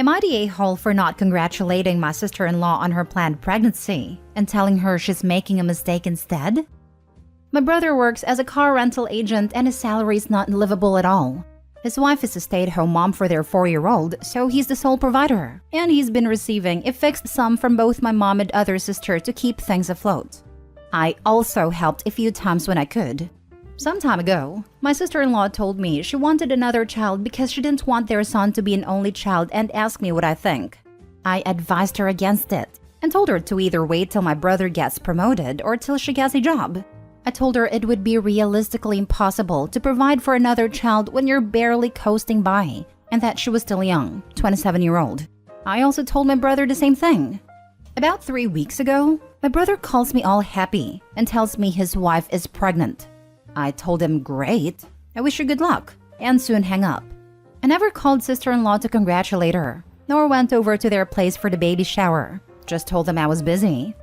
Am I the a-hole for not congratulating my sister-in-law on her planned pregnancy and telling her she's making a mistake instead? My brother works as a car rental agent and his salary is not livable at all. His wife is a stay-at-home mom for their 4-year-old, so he's the sole provider. And he's been receiving a fixed sum from both my mom and other sister to keep things afloat. I also helped a few times when I could. Some time ago, my sister-in-law told me she wanted another child because she didn't want their son to be an only child and asked me what I think. I advised her against it and told her to either wait till my brother gets promoted or till she gets a job. I told her it would be realistically impossible to provide for another child when you're barely coasting by, and that she was still young, 27-year-old. I also told my brother the same thing. About 3 weeks ago, my brother calls me all happy and tells me his wife is pregnant. I told him, great, I wish her good luck, and soon hang up. I never called sister-in-law to congratulate her, nor went over to their place for the baby shower. Just told them I was busy.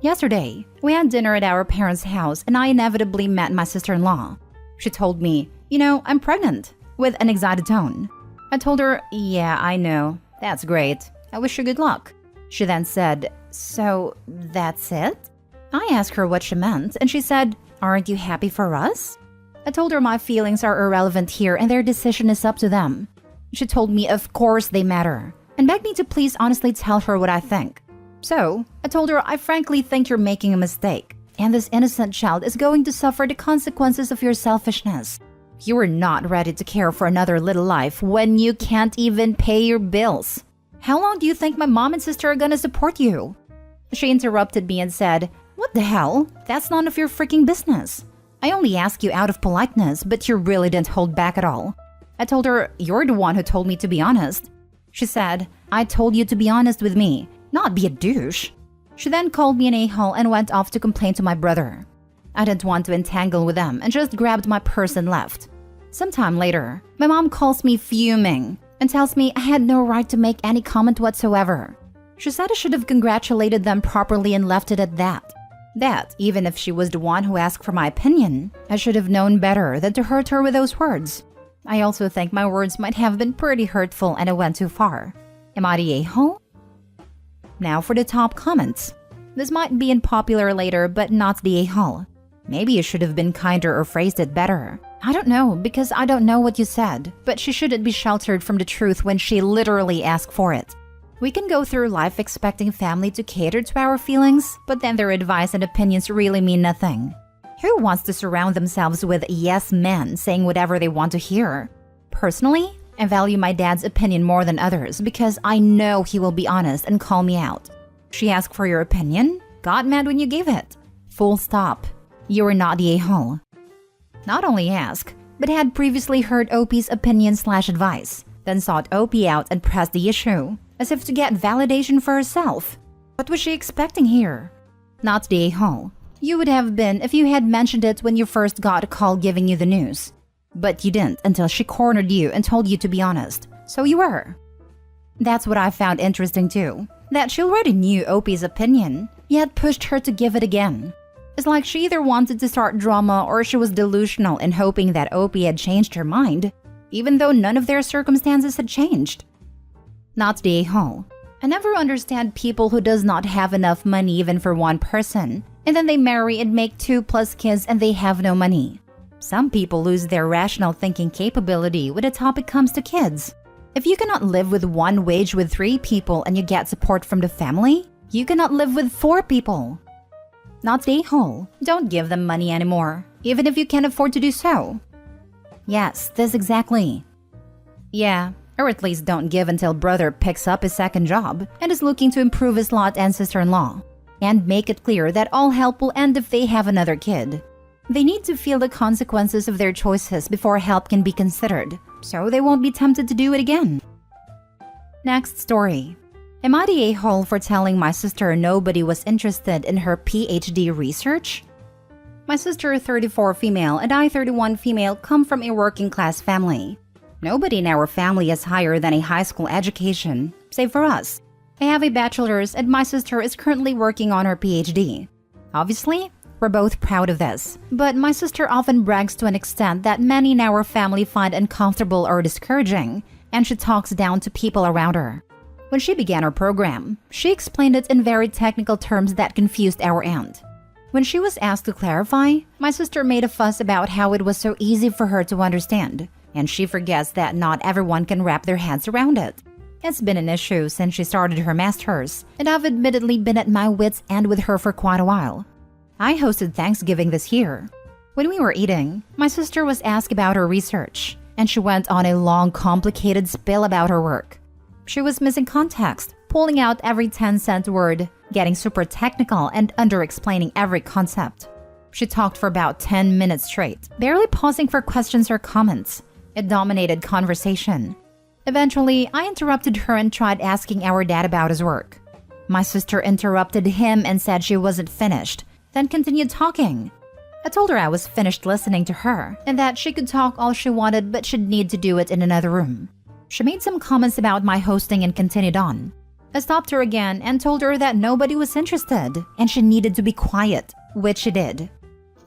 Yesterday, we had dinner at our parents' house and I inevitably met my sister-in-law. She told me, I'm pregnant, with an excited tone. I told her, yeah, I know, that's great, I wish her good luck. She then said, so that's it? I asked her what she meant and she said, aren't you happy for us? I told her my feelings are irrelevant here and their decision is up to them. She told me of course they matter and begged me to please honestly tell her what I think. So, I told her I frankly think you're making a mistake, and this innocent child is going to suffer the consequences of your selfishness. You are not ready to care for another little life when you can't even pay your bills. How long do you think my mom and sister are gonna support you? She interrupted me and said, what the hell? That's none of your freaking business. I only asked you out of politeness, but you really didn't hold back at all. I told her, you're the one who told me to be honest. She said, I told you to be honest with me, not be a douche. She then called me an a-hole and went off to complain to my brother. I didn't want to entangle with them and just grabbed my purse and left. Sometime later, my mom calls me fuming and tells me I had no right to make any comment whatsoever. She said I should have congratulated them properly and left it at that. That, even if she was the one who asked for my opinion, I should have known better than to hurt her with those words. I also think my words might have been pretty hurtful and I went too far. Am I the a-hole? Now for the top comments. This might be unpopular later, but not the a-hole. Maybe you should have been kinder or phrased it better. I don't know, because I don't know what you said, but she shouldn't be sheltered from the truth when she literally asked for it. We can go through life expecting family to cater to our feelings, but then their advice and opinions really mean nothing. Who wants to surround themselves with yes men saying whatever they want to hear? Personally, I value my dad's opinion more than others because I know he will be honest and call me out. She asked for your opinion? Got mad when you gave it. Full stop. You are not the a-hole. Not only ask, but had previously heard OP's opinion/advice, then sought OP out and pressed the issue, as if to get validation for herself. What was she expecting here? Not the a-hole. You would have been if you had mentioned it when you first got a call giving you the news. But you didn't until she cornered you and told you to be honest. So you were. That's what I found interesting too. That she already knew OP's opinion, yet pushed her to give it again. It's like she either wanted to start drama or she was delusional in hoping that OP had changed her mind, even though none of their circumstances had changed. Not the a-hole. I never understand people who does not have enough money even for one person, and then they marry and make 2+ kids and they have no money. Some people lose their rational thinking capability when the topic comes to kids. If you cannot live with one wage with 3 people and you get support from the family, you cannot live with 4 people. Not the a-hole. Don't give them money anymore, even if you can't afford to do so. Yes, this exactly. Yeah, or at least don't give until brother picks up his second job and is looking to improve his lot and sister-in-law. And make it clear that all help will end if they have another kid. They need to feel the consequences of their choices before help can be considered, so they won't be tempted to do it again. Next story. Am I the a-hole for telling my sister nobody was interested in her PhD research? My sister, 34 female, and I, 31 female, come from a working-class family. Nobody in our family is higher than a high school education, save for us. I have a bachelor's and my sister is currently working on her PhD. Obviously, we're both proud of this, but my sister often brags to an extent that many in our family find uncomfortable or discouraging, and she talks down to people around her. When she began her program, she explained it in very technical terms that confused our aunt. When she was asked to clarify, my sister made a fuss about how it was so easy for her to understand, and she forgets that not everyone can wrap their heads around it. It's been an issue since she started her master's, and I've admittedly been at my wits' end with her for quite a while. I hosted Thanksgiving this year. When we were eating, my sister was asked about her research, and she went on a long, complicated spiel about her work. She was missing context, pulling out every 10-cent word, getting super technical and under-explaining every concept. She talked for about 10 minutes straight, barely pausing for questions or comments. It dominated conversation. Eventually, I interrupted her and tried asking our dad about his work. My sister interrupted him and said she wasn't finished, then continued talking. I told her I was finished listening to her and that she could talk all she wanted but she'd need to do it in another room. She made some comments about my hosting and continued on. I stopped her again and told her that nobody was interested and she needed to be quiet, which she did.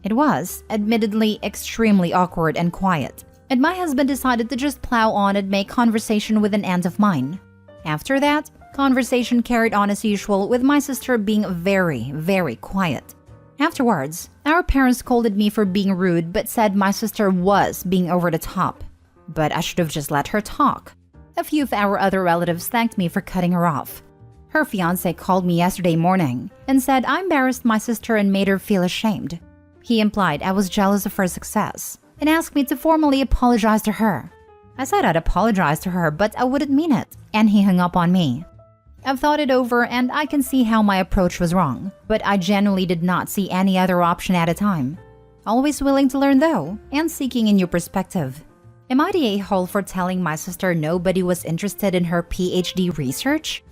It was, admittedly, extremely awkward and quiet, and my husband decided to just plow on and make conversation with an aunt of mine. After that, conversation carried on as usual with my sister being very, very quiet. Afterwards, our parents scolded me for being rude but said my sister was being over the top. But I should have just let her talk. A few of our other relatives thanked me for cutting her off. Her fiancé called me yesterday morning and said I embarrassed my sister and made her feel ashamed. He implied I was jealous of her success and asked me to formally apologize to her. I said I'd apologize to her, but I wouldn't mean it, and he hung up on me. I've thought it over and I can see how my approach was wrong, but I genuinely did not see any other option at a time. Always willing to learn though, and seeking a new perspective. Am I the a-hole for telling my sister nobody was interested in her PhD research?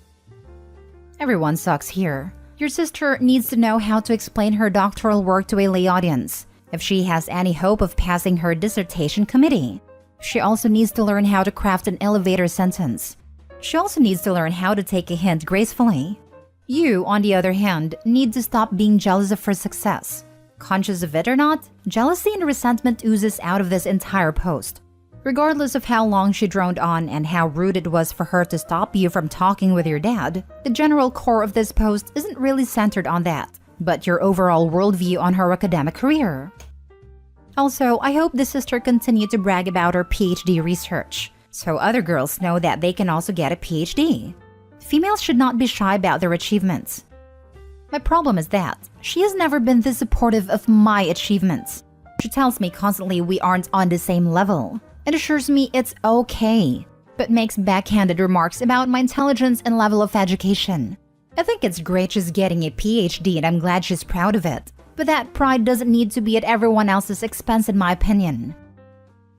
Everyone sucks here. Your sister needs to know how to explain her doctoral work to a lay audience, if she has any hope of passing her dissertation committee. She also needs to learn how to craft an elevator sentence. She also needs to learn how to take a hint gracefully. You, on the other hand, need to stop being jealous of her success. Conscious of it or not, jealousy and resentment oozes out of this entire post. Regardless of how long she droned on and how rude it was for her to stop you from talking with your dad, the general core of this post isn't really centered on that, but your overall worldview on her academic career. Also, I hope the sister continued to brag about her PhD research, so other girls know that they can also get a PhD. Females should not be shy about their achievements. My problem is that she has never been this supportive of my achievements. She tells me constantly we aren't on the same level, and assures me it's okay, but makes backhanded remarks about my intelligence and level of education. I think it's great she's getting a PhD and I'm glad she's proud of it, but that pride doesn't need to be at everyone else's expense in my opinion.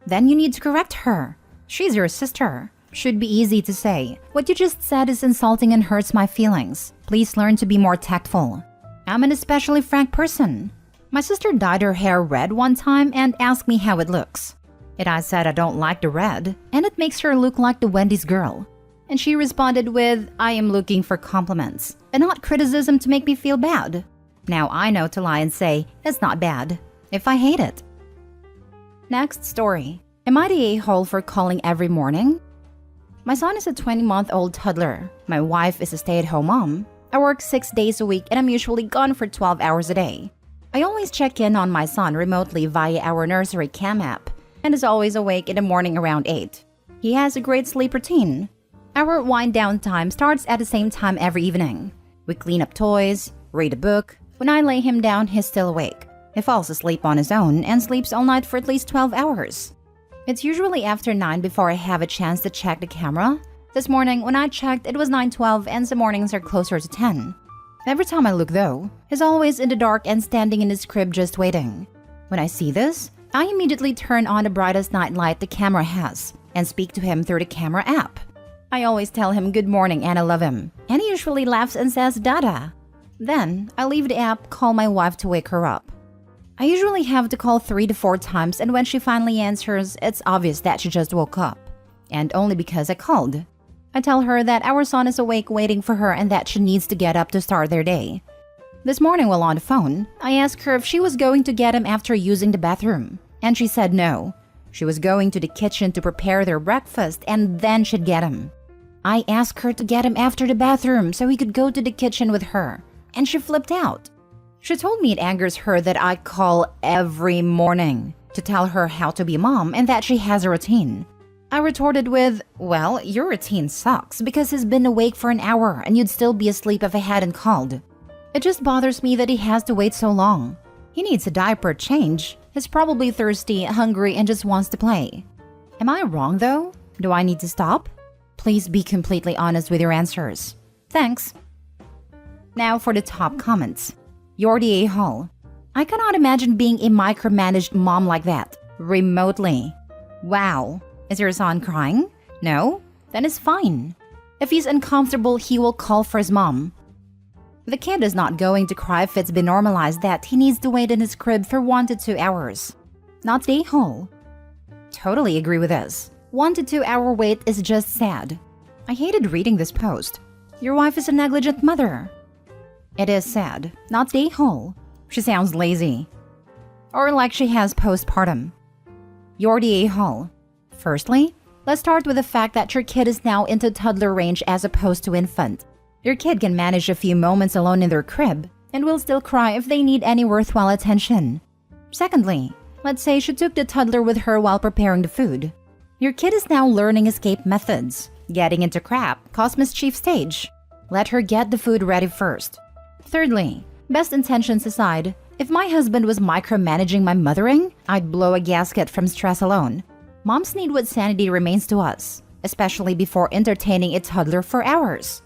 Then you need to correct her. She's your sister. Should be easy to say. What you just said is insulting and hurts my feelings. Please learn to be more tactful. I'm an especially frank person. My sister dyed her hair red one time and asked me how it looks. And I said I don't like the red, and it makes her look like the Wendy's girl. And she responded with, I am looking for compliments, and not criticism to make me feel bad. Now I know to lie and say, it's not bad, if I hate it. Next story. Am I the a-hole for calling every morning? My son is a 20-month-old toddler. My wife is a stay-at-home mom. I work 6 days a week and I'm usually gone for 12 hours a day. I always check in on my son remotely via our nursery cam app, and is always awake in the morning around 8. He has a great sleep routine. Our wind-down time starts at the same time every evening. We clean up toys, read a book. When I lay him down, he's still awake. He falls asleep on his own and sleeps all night for at least 12 hours. It's usually after 9 before I have a chance to check the camera. This morning, when I checked, it was 9:12 and some mornings are closer to 10. Every time I look though, he's always in the dark and standing in his crib just waiting. When I see this, I immediately turn on the brightest night light the camera has and speak to him through the camera app. I always tell him good morning and I love him, and he usually laughs and says Dada. Then, I leave the app, call my wife to wake her up. I usually have to call 3 to 4 times, and when she finally answers, it's obvious that she just woke up. And only because I called. I tell her that our son is awake waiting for her and that she needs to get up to start their day. This morning while on the phone, I asked her if she was going to get him after using the bathroom, and she said no. She was going to the kitchen to prepare their breakfast and then she'd get him. I asked her to get him after the bathroom so he could go to the kitchen with her, and she flipped out. She told me it angers her that I call every morning to tell her how to be a mom and that she has a routine. I retorted with, well, your routine sucks because he's been awake for an hour and you'd still be asleep if I hadn't called. It just bothers me that he has to wait so long. He needs a diaper change. He's probably thirsty, hungry, and just wants to play. Am I wrong though? Do I need to stop? Please be completely honest with your answers. Thanks. Now for the top comments. Yordi A. Hall. I cannot imagine being a micromanaged mom like that. Remotely. Wow. Is your son crying? No? Then it's fine. If he's uncomfortable, he will call for his mom. The kid is not going to cry if it's been normalized that he needs to wait in his crib for 1 to 2 hours. Not a hole. Totally agree with this. 1 to 2 hour wait is just sad. I hated reading this post. Your wife is a negligent mother. It is sad. Not a hole. She sounds lazy. Or like she has postpartum. Yordi A. Hall. Firstly, let's start with the fact that your kid is now into toddler range as opposed to infant. Your kid can manage a few moments alone in their crib and will still cry if they need any worthwhile attention. Secondly, let's say she took the toddler with her while preparing the food. Your kid is now learning escape methods. Getting into crap, cause mischief stage. Let her get the food ready first. Thirdly, best intentions aside, if my husband was micromanaging my mothering, I'd blow a gasket from stress alone. Moms need what sanity remains to us, especially before entertaining a toddler for hours.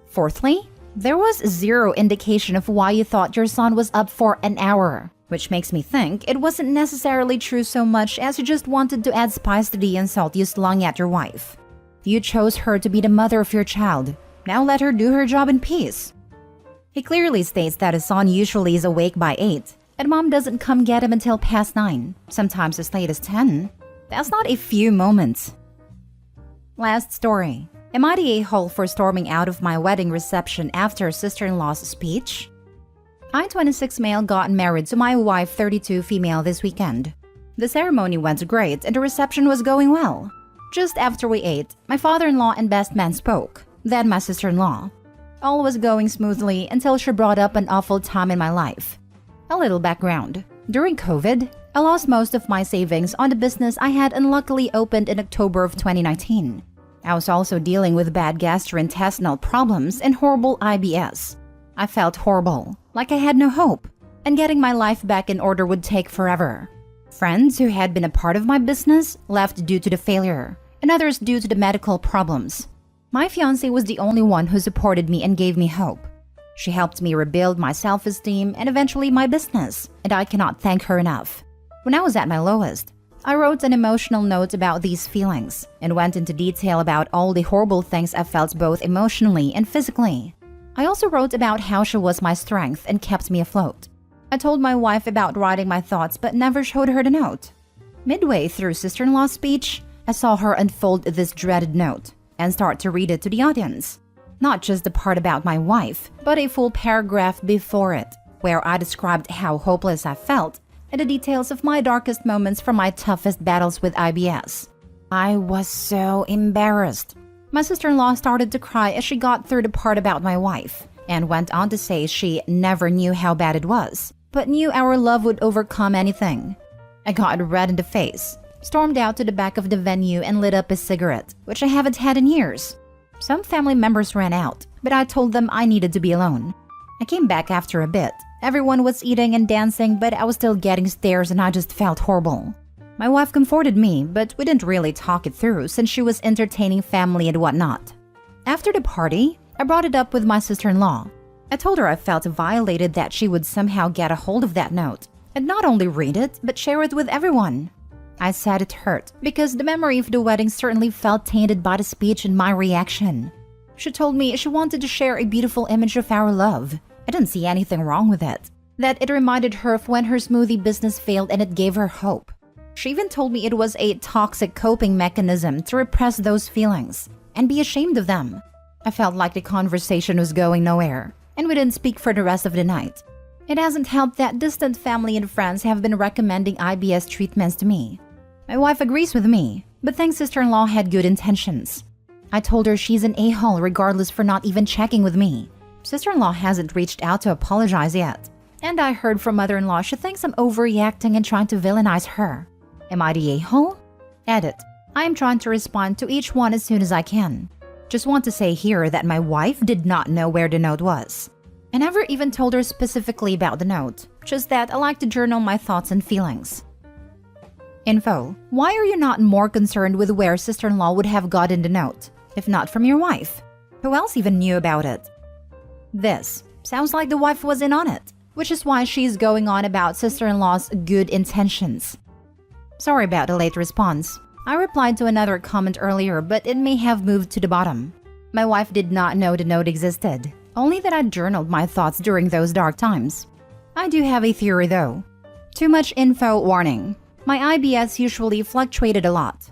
Fourthly, there was zero indication of why you thought your son was up for an hour, which makes me think it wasn't necessarily true so much as you just wanted to add spice to the insult you slung at your wife. You chose her to be the mother of your child. Now let her do her job in peace. He clearly states that his son usually is awake by 8, and mom doesn't come get him until past 9, sometimes as late as 10. That's not a few moments. Last story. Am I the a-hole for storming out of my wedding reception after sister-in-law's speech? I, 26 male, got married to my wife, 32 female, this weekend. The ceremony went great and the reception was going well. Just after we ate, my father-in-law and best man spoke, then my sister-in-law. All was going smoothly until she brought up an awful time in my life. A little background. During COVID, I lost most of my savings on the business I had unluckily opened in October of 2019. I was also dealing with bad gastrointestinal problems and horrible IBS. I felt horrible, like I had no hope, and getting my life back in order would take forever. Friends who had been a part of my business left due to the failure, and others due to the medical problems. My fiancé was the only one who supported me and gave me hope. She helped me rebuild my self-esteem and eventually my business, and I cannot thank her enough. When I was at my lowest, I wrote an emotional note about these feelings and went into detail about all the horrible things I felt both emotionally and physically. I also wrote about how she was my strength and kept me afloat. I told my wife about writing my thoughts but never showed her the note. Midway through sister-in-law's speech, I saw her unfold this dreaded note and start to read it to the audience. Not just the part about my wife, but a full paragraph before it, where I described how hopeless I felt and the details of my darkest moments from my toughest battles with IBS. I was so embarrassed. My sister-in-law started to cry as she got through the part about my wife and went on to say she never knew how bad it was, but knew our love would overcome anything. I got red in the face, stormed out to the back of the venue and lit up a cigarette, which I haven't had in years. Some family members ran out, but I told them I needed to be alone. I came back after a bit. Everyone was eating and dancing, but I was still getting stares and I just felt horrible. My wife comforted me, but we didn't really talk it through since she was entertaining family and whatnot. After the party, I brought it up with my sister-in-law. I told her I felt violated that she would somehow get a hold of that note and not only read it, but share it with everyone. I said it hurt because the memory of the wedding certainly felt tainted by the speech and my reaction. She told me she wanted to share a beautiful image of our love. I didn't see anything wrong with it. That it reminded her of when her smoothie business failed and it gave her hope. She even told me it was a toxic coping mechanism to repress those feelings and be ashamed of them. I felt like the conversation was going nowhere, and we didn't speak for the rest of the night. It hasn't helped that distant family and friends have been recommending IBS treatments to me. My wife agrees with me, but thinks sister-in-law had good intentions. I told her she's an a-hole regardless for not even checking with me. Sister-in-law hasn't reached out to apologize yet. And I heard from mother-in-law she thinks I'm overreacting and trying to villainize her. Am I the a-hole? Edit. I am trying to respond to each one as soon as I can. Just want to say here that my wife did not know where the note was. I never even told her specifically about the note, just that I like to journal my thoughts and feelings. Info. Why are you not more concerned with where sister-in-law would have gotten the note, if not from your wife? Who else even knew about it? This. Sounds like the wife was in on it, which is why she's going on about sister-in-law's good intentions. Sorry about the late response. I replied to another comment earlier, but it may have moved to the bottom. My wife did not know the note existed, only that I journaled my thoughts during those dark times. I do have a theory though. Too much info warning. My IBS usually fluctuated a lot.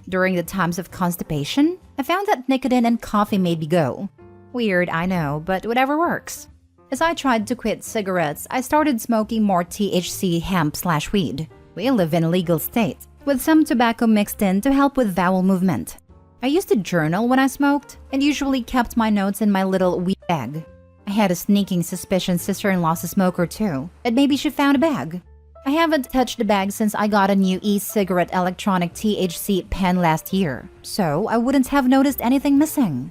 During the times of constipation, I found that nicotine and coffee made me go. Weird, I know, but whatever works. As I tried to quit cigarettes, I started smoking more THC hemp/weed. We live in a legal state, with some tobacco mixed in to help with bowel movement. I used to journal when I smoked, and usually kept my notes in my little weed bag. I had a sneaking suspicion sister-in-law's a smoker too, and maybe she found a bag. I haven't touched the bag since I got a new e-cigarette electronic THC pen last year, so I wouldn't have noticed anything missing.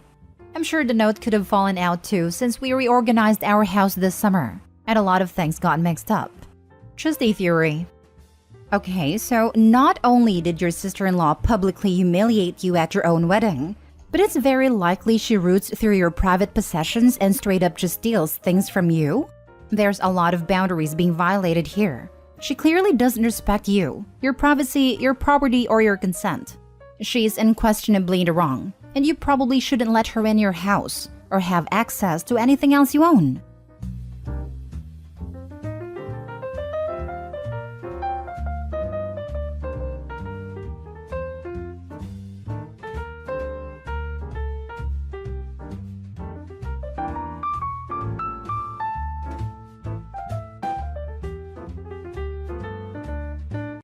I'm sure the note could have fallen out too since we reorganized our house this summer, and a lot of things got mixed up. Just a theory. Okay, so not only did your sister-in-law publicly humiliate you at your own wedding, but it's very likely she roots through your private possessions and straight up just steals things from you? There's a lot of boundaries being violated here. She clearly doesn't respect you, your privacy, your property, or your consent. She's unquestionably in the wrong, and you probably shouldn't let her in your house or have access to anything else you own.